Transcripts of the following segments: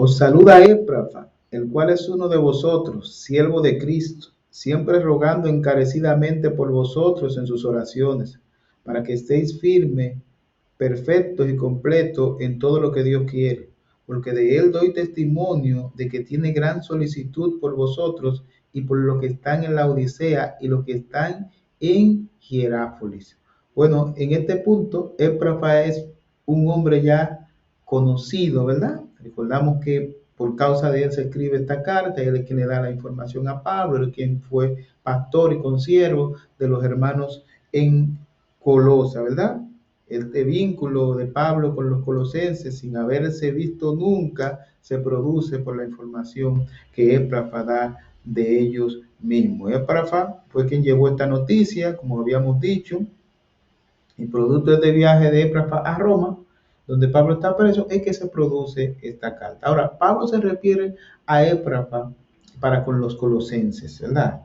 Os saluda Éprafa, el cual es uno de vosotros, siervo de Cristo, siempre rogando encarecidamente por vosotros en sus oraciones, para que estéis firmes, perfectos y completos en todo lo que Dios quiere, porque de él doy testimonio de que tiene gran solicitud por vosotros y por los que están en la Odisea y los que están en Hierápolis. Bueno, en este punto, Éprafa es un hombre ya conocido, ¿verdad? Recordamos que por causa de él se escribe esta carta, él es quien le da la información a Pablo, él es quien fue pastor y consiervo de los hermanos en Colosa, ¿verdad? Este vínculo de Pablo con los colosenses, sin haberse visto nunca, se produce por la información que Éprafa da de ellos mismos. Éprafa fue quien llevó esta noticia, como habíamos dicho, y producto de este viaje de Éprafa a Roma, donde Pablo está preso, es que se produce esta carta. Ahora, Pablo se refiere a Éprafa para con los colosenses, ¿verdad?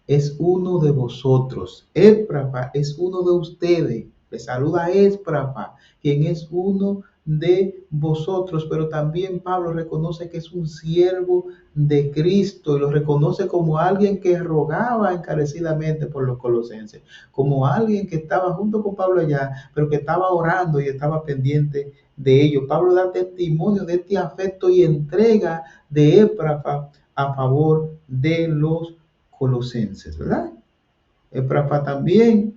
Es uno de vosotros. Éprafa es uno de ustedes. Le saluda a Éprafa, quien es uno de vosotros, pero también Pablo reconoce que es un siervo de Cristo y lo reconoce como alguien que rogaba encarecidamente por los colosenses, como alguien que estaba junto con Pablo allá, pero que estaba orando y estaba pendiente de ello. Pablo da testimonio de este afecto y entrega de Éprafa a favor de los colosenses, ¿verdad? Éprafa también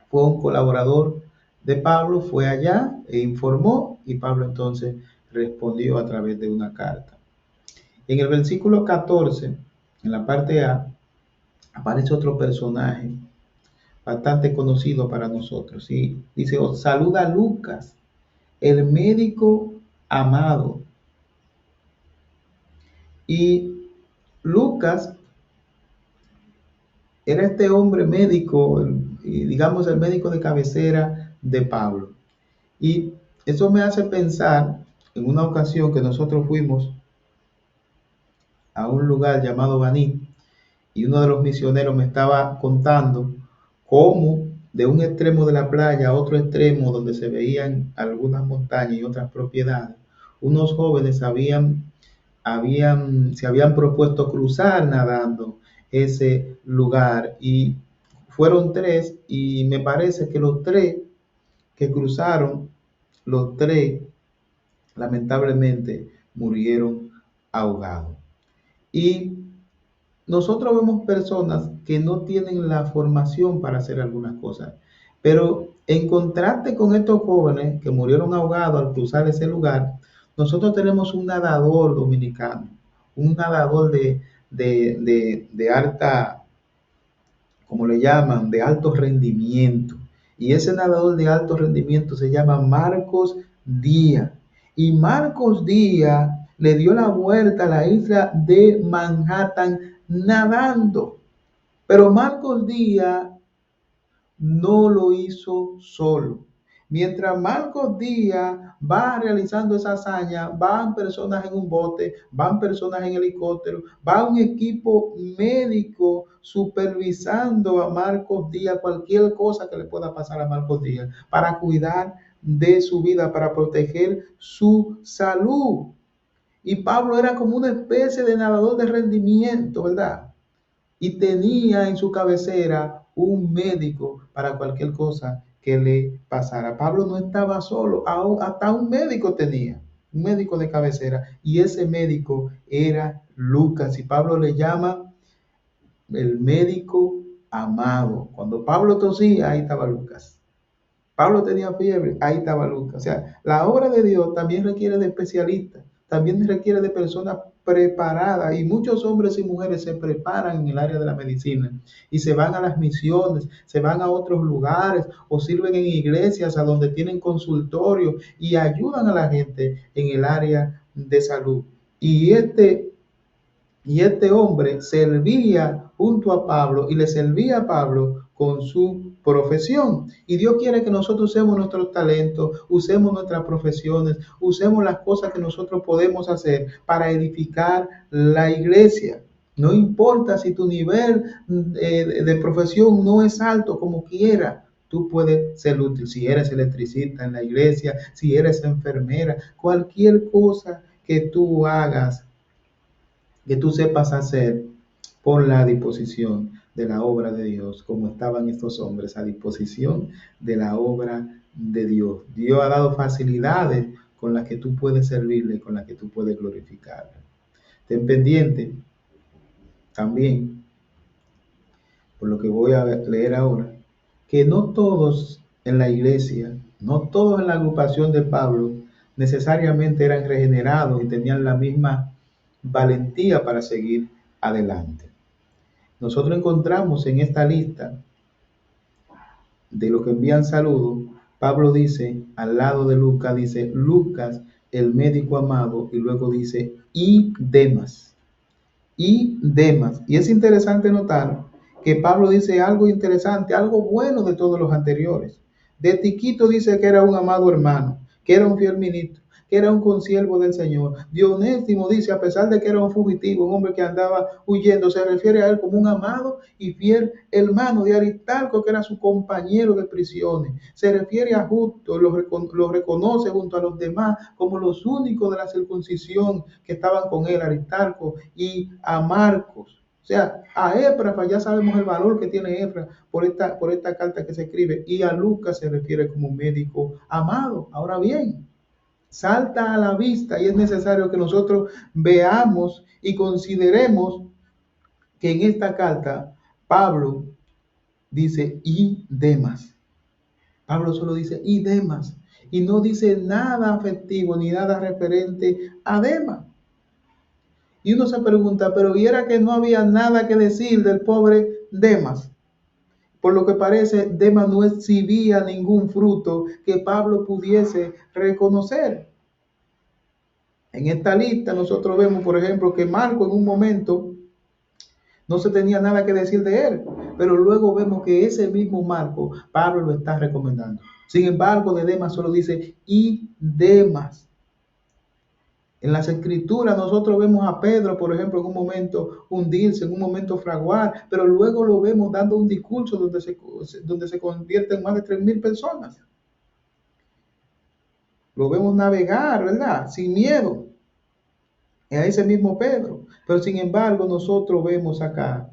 fue un colaborador de Pablo, fue allá e informó y Pablo entonces respondió a través de una carta. En el versículo 14, en la parte A, aparece otro personaje bastante conocido para nosotros. ¿Sí? Dice, os saluda Lucas, el médico amado. Y Lucas era este hombre médico, digamos el médico de cabecera de Pablo. Y eso me hace pensar en una ocasión que nosotros fuimos a un lugar llamado Baní y uno de los misioneros me estaba contando cómo de un extremo de la playa a otro extremo donde se veían algunas montañas y otras propiedades, unos jóvenes se habían propuesto cruzar nadando ese lugar y fueron tres y me parece que los tres que cruzaron, los tres lamentablemente murieron ahogados. Y nosotros vemos personas que no tienen la formación para hacer algunas cosas, pero en contraste con estos jóvenes que murieron ahogados al cruzar ese lugar, nosotros tenemos un nadador dominicano, un nadador de alta, como le llaman, de alto rendimiento. Y ese nadador de alto rendimiento se llama Marcos Díaz. Y Marcos Díaz le dio la vuelta a la isla de Manhattan nadando. Pero Marcos Díaz no lo hizo solo. Mientras Marcos Díaz va realizando esa hazaña, van personas en un bote, van personas en helicóptero, va un equipo médico supervisando a Marcos Díaz, cualquier cosa que le pueda pasar a Marcos Díaz, para cuidar de su vida, para proteger su salud. Y Pablo era como una especie de nadador de rendimiento, ¿verdad? Y tenía en su cabecera un médico para cualquier cosa que le pasara. Pablo no estaba solo, hasta un médico tenía, un médico de cabecera, y ese médico era Lucas, y Pablo le llama el médico amado. Cuando Pablo tosía, ahí estaba Lucas. Pablo tenía fiebre, ahí estaba Lucas. O sea, la obra de Dios también requiere de especialistas, también requiere de personas preparadas y muchos hombres y mujeres se preparan en el área de la medicina y se van a las misiones, se van a otros lugares o sirven en iglesias a donde tienen consultorios y ayudan a la gente en el área de salud. Y este hombre servía junto a Pablo y le servía a Pablo con su profesión. Y Dios quiere que nosotros usemos nuestros talentos, usemos nuestras profesiones, usemos las cosas que nosotros podemos hacer para edificar la iglesia. No importa si tu nivel de profesión no es alto, como quiera, tú puedes ser útil. Si eres electricista en la iglesia, si eres enfermera, cualquier cosa que tú hagas, que tú sepas hacer por la disposición de la obra de Dios, como estaban estos hombres a disposición de la obra de Dios. Dios ha dado facilidades con las que tú puedes servirle, con las que tú puedes glorificarle. Ten pendiente también, por lo que voy a leer ahora, que no todos en la iglesia, no todos en la agrupación de Pablo necesariamente eran regenerados y tenían la misma valentía para seguir adelante. Nosotros encontramos en esta lista de los que envían saludos, Pablo dice, al lado de Lucas, dice Lucas, el médico amado, y luego dice, y Demas. Y Demas. Y es interesante notar que Pablo dice algo interesante, algo bueno de todos los anteriores. De Tiquito dice que era un amado hermano, que era un fiel ministro, que era un consiervo del Señor. Dionésimo dice, a pesar de que era un fugitivo, un hombre que andaba huyendo, se refiere a él como un amado y fiel hermano. De Aristarco, que era su compañero de prisiones, se refiere a Justo, lo reconoce junto a los demás como los únicos de la circuncisión que estaban con él, Aristarco, y a Marcos. O sea, a Éfrafa, ya sabemos el valor que tiene Éfrafa por esta carta que se escribe, y a Lucas se refiere como médico amado. Ahora bien, salta a la vista y es necesario que nosotros veamos y consideremos que en esta carta Pablo dice y Demas. Pablo solo dice y Demas y no dice nada afectivo ni nada referente a Demas. Y uno se pregunta, pero ¿y era que no había nada que decir del pobre Demas? Por lo que parece, Demas no exhibía ningún fruto que Pablo pudiese reconocer. En esta lista nosotros vemos, por ejemplo, que Marco en un momento no se tenía nada que decir de él, pero luego vemos que ese mismo Marco, Pablo lo está recomendando. Sin embargo, de Demas solo dice, y Demas. En las escrituras nosotros vemos a Pedro, por ejemplo, en un momento hundirse, en un momento fraguar, pero luego lo vemos dando un discurso donde se convierten más de 3,000 personas. Lo vemos navegar, ¿verdad? Sin miedo. A ese mismo Pedro. Pero sin embargo, nosotros vemos acá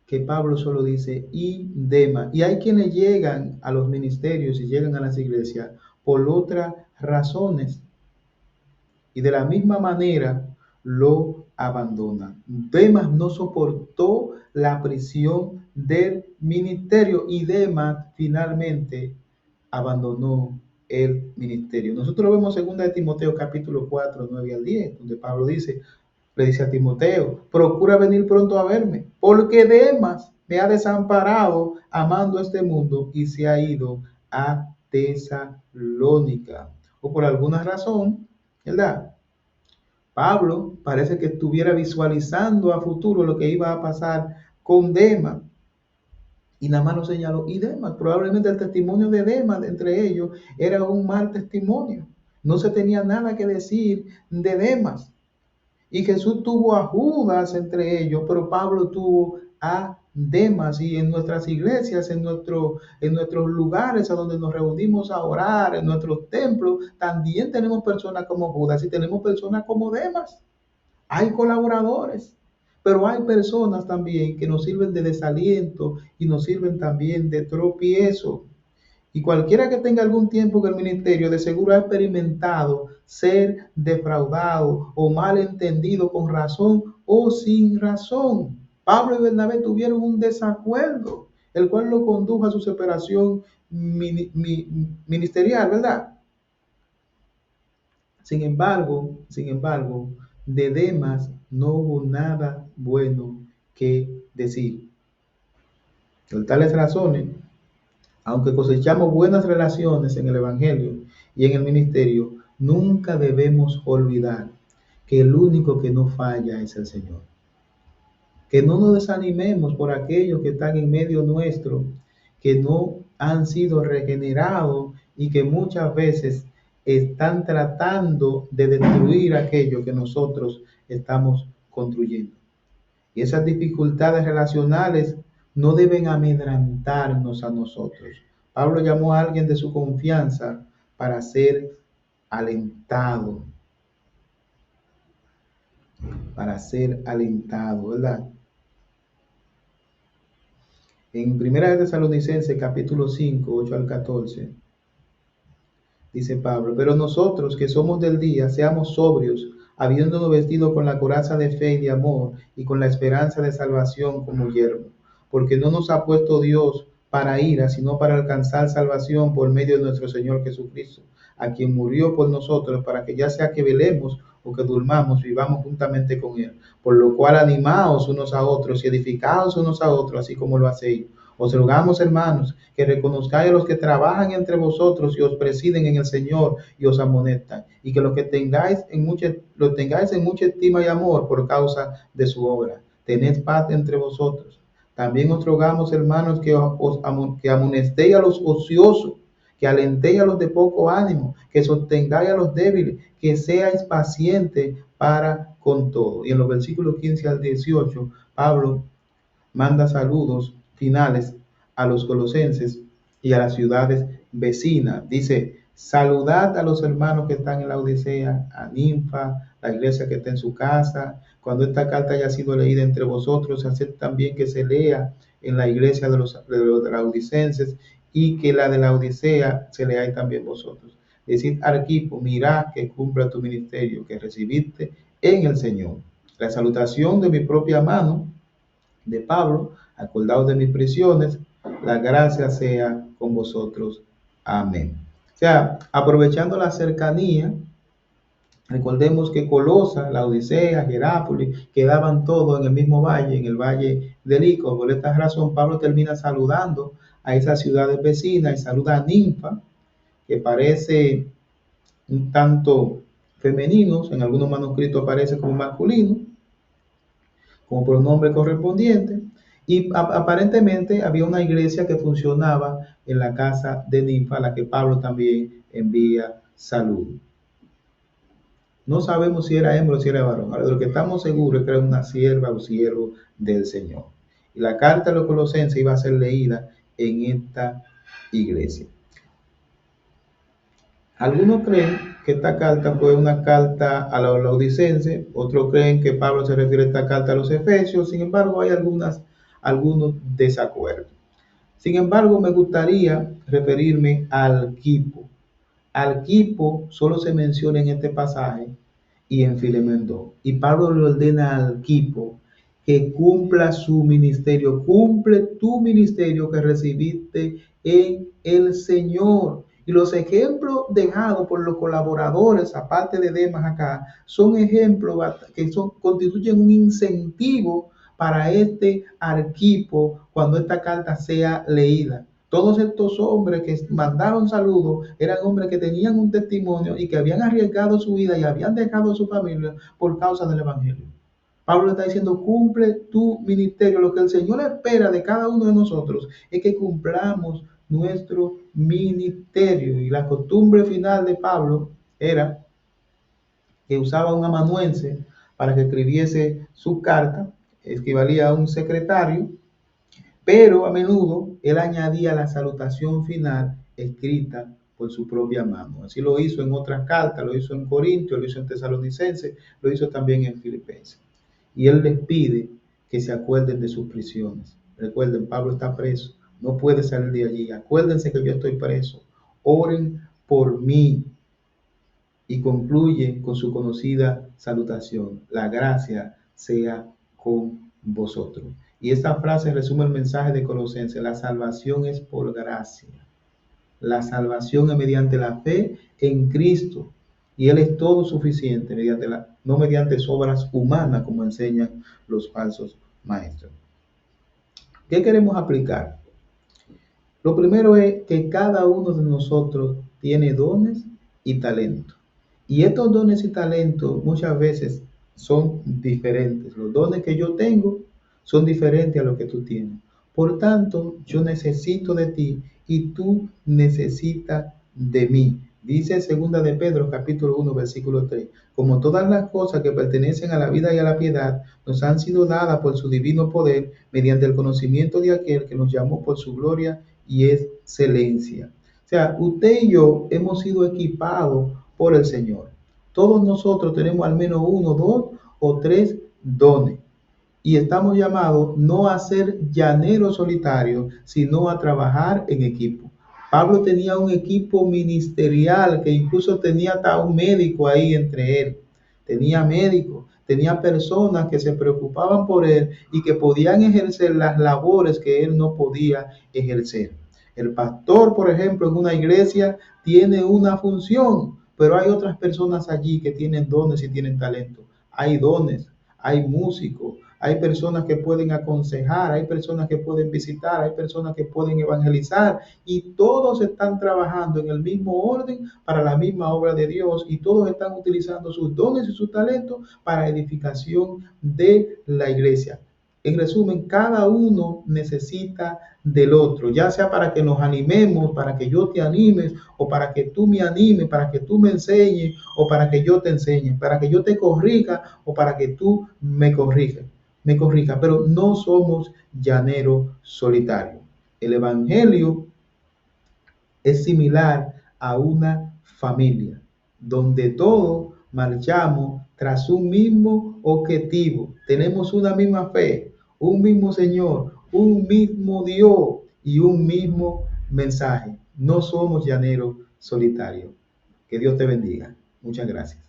que Pablo solo dice y Demas. Y hay quienes llegan a los ministerios y llegan a las iglesias por otras razones. Y de la misma manera lo abandonan. Demas no soportó la prisión del ministerio y Demas finalmente abandonó el ministerio. Nosotros vemos 2 de Timoteo capítulo 4, 9 al 10, donde Pablo le dice a Timoteo, procura venir pronto a verme, porque Demas me ha desamparado amando este mundo y se ha ido a Tesalónica. O por alguna razón, ¿verdad? Pablo parece que estuviera visualizando a futuro lo que iba a pasar con Demas. Y nada más lo señaló. Y Demas, probablemente el testimonio de Demas entre ellos era un mal testimonio. No se tenía nada que decir de Demas. Y Jesús tuvo a Judas entre ellos, pero Pablo tuvo a Demas. Y en nuestras iglesias, en nuestros lugares a donde nos reunimos a orar, en nuestros templos, también tenemos personas como Judas y tenemos personas como Demas. Hay colaboradores, pero hay personas también que nos sirven de desaliento y nos sirven también de tropiezo. Y cualquiera que tenga algún tiempo en el ministerio, de seguro ha experimentado ser defraudado o malentendido con razón o sin razón. Pablo y Bernabé tuvieron un desacuerdo, el cual lo condujo a su separación ministerial, ¿verdad? Sin embargo, de Demas no hubo nada bueno que decir. Por tales razones, aunque cosechamos buenas relaciones en el Evangelio y en el ministerio, nunca debemos olvidar que el único que no falla es el Señor. Que no nos desanimemos por aquellos que están en medio nuestro, que no han sido regenerados y que muchas veces están tratando de destruir aquello que nosotros estamos construyendo. Y esas dificultades relacionales no deben amedrantarnos a nosotros. Pablo llamó a alguien de su confianza para ser alentado, para ser alentado, ¿verdad? En 1 de Tesalonicenses capítulo 5, 8 al 14, dice Pablo, pero nosotros que somos del día, seamos sobrios, habiéndonos vestido con la coraza de fe y de amor y con la esperanza de salvación como yermo, porque no nos ha puesto Dios para ira, sino para alcanzar salvación por medio de nuestro Señor Jesucristo, a quien murió por nosotros, para que ya sea que velemos o que durmamos, vivamos juntamente con Él. Por lo cual animaos unos a otros y edificaos unos a otros, así como lo hacéis. Os rogamos, hermanos, que reconozcáis a los que trabajan entre vosotros y os presiden en el Señor y os amonestan, y que lo tengáis en mucha estima y amor por causa de su obra. Tened paz entre vosotros. También os rogamos, hermanos, que amonestéis a los ociosos, que alentéis a los de poco ánimo, que sostengáis a los débiles, que seáis pacientes para con todo. Y en los versículos 15 al 18, Pablo manda saludos finales a los colosenses y a las ciudades vecinas. Dice, saludad a los hermanos que están en la Odisea, a Ninfa, la iglesia que está en su casa. Cuando esta carta haya sido leída entre vosotros, haced también que se lea en la iglesia de los laodicenses y que la de la Odisea se leáis también vosotros. Decid Arquipo, mirad que cumpla tu ministerio que recibiste en el Señor. La salutación de mi propia mano, de Pablo, acordaos de mis prisiones, la gracia sea con vosotros. Amén. O sea, aprovechando la cercanía, recordemos que Colosa, la Odisea, Hierápolis, quedaban todos en el mismo valle, en el valle del Ico. Por esta razón, Pablo termina saludando a esas ciudades vecinas y saluda a Ninfa, que parece un tanto femenino, en algunos manuscritos aparece como masculino, como pronombre correspondiente, y aparentemente había una iglesia que funcionaba en la casa de Ninfa, a la que Pablo también envía salud. No sabemos si era hembra o si era varón. Ahora, de lo que estamos seguros es que era una sierva o siervo del Señor. Y la carta de los Colosenses iba a ser leída en esta iglesia. Algunos creen que esta carta fue una carta a los laodicenses, otros creen que Pablo se refiere a esta carta a los efesios, sin embargo hay algunos desacuerdos. Sin embargo, me gustaría referirme al Arquipo. Arquipo solo se menciona en este pasaje y en Filemón 2. Y Pablo le ordena al Arquipo que cumpla su ministerio, cumple tu ministerio que recibiste en el Señor. Y los ejemplos dejados por los colaboradores, aparte de Demas acá, son ejemplos que constituyen un incentivo para este Arquipo cuando esta carta sea leída. Todos estos hombres que mandaron saludos eran hombres que tenían un testimonio y que habían arriesgado su vida y habían dejado su familia por causa del Evangelio. Pablo está diciendo, cumple tu ministerio. Lo que el Señor espera de cada uno de nosotros es que cumplamos nuestro ministerio. Y la costumbre final de Pablo era que usaba un amanuense para que escribiese su carta, equivalía a un secretario, pero a menudo él añadía la salutación final escrita por su propia mano. Así lo hizo en otras cartas, lo hizo en Corintios, lo hizo en Tesalonicenses, lo hizo también en Filipenses. Y él les pide que se acuerden de sus prisiones. Recuerden, Pablo está preso, no puede salir de allí. Acuérdense que yo estoy preso. Oren por mí. Y concluye con su conocida salutación: la gracia sea con vosotros. Y esta frase resume el mensaje de Colosenses: la salvación es por gracia. La salvación es mediante la fe en Cristo. Y Él es todo suficiente, no mediante obras humanas, como enseñan los falsos maestros. ¿Qué queremos aplicar? Lo primero es que cada uno de nosotros tiene dones y talentos. Y estos dones y talentos muchas veces son diferentes. Los dones que yo tengo son diferentes a los que tú tienes. Por tanto, yo necesito de ti y tú necesitas de mí. Dice 2 de Pedro, capítulo 1, versículo 3. Como todas las cosas que pertenecen a la vida y a la piedad nos han sido dadas por su divino poder, mediante el conocimiento de aquel que nos llamó por su gloria y excelencia. O sea, usted y yo hemos sido equipados por el Señor. Todos nosotros tenemos al menos uno, dos o tres dones. Y estamos llamados no a ser llaneros solitarios, sino a trabajar en equipo. Pablo tenía un equipo ministerial que incluso tenía hasta un médico ahí entre él. Tenía médicos, tenía personas que se preocupaban por él y que podían ejercer las labores que él no podía ejercer. El pastor, por ejemplo, en una iglesia tiene una función, pero hay otras personas allí que tienen dones y tienen talento. Hay dones, hay músicos, hay personas que pueden aconsejar, hay personas que pueden visitar, hay personas que pueden evangelizar y todos están trabajando en el mismo orden para la misma obra de Dios y todos están utilizando sus dones y sus talentos para edificación de la iglesia. En resumen, cada uno necesita del otro, ya sea para que nos animemos, para que yo te animes, o para que tú me animes, para que tú me enseñes, o para que yo te enseñe, para que yo te corrija, o para que tú me corrija, pero no somos llaneros solitarios. El Evangelio es similar a una familia, donde todos marchamos tras un mismo objetivo. Tenemos una misma fe, un mismo Señor, un mismo Dios y un mismo mensaje. No somos llaneros solitarios. Que Dios te bendiga. Muchas gracias.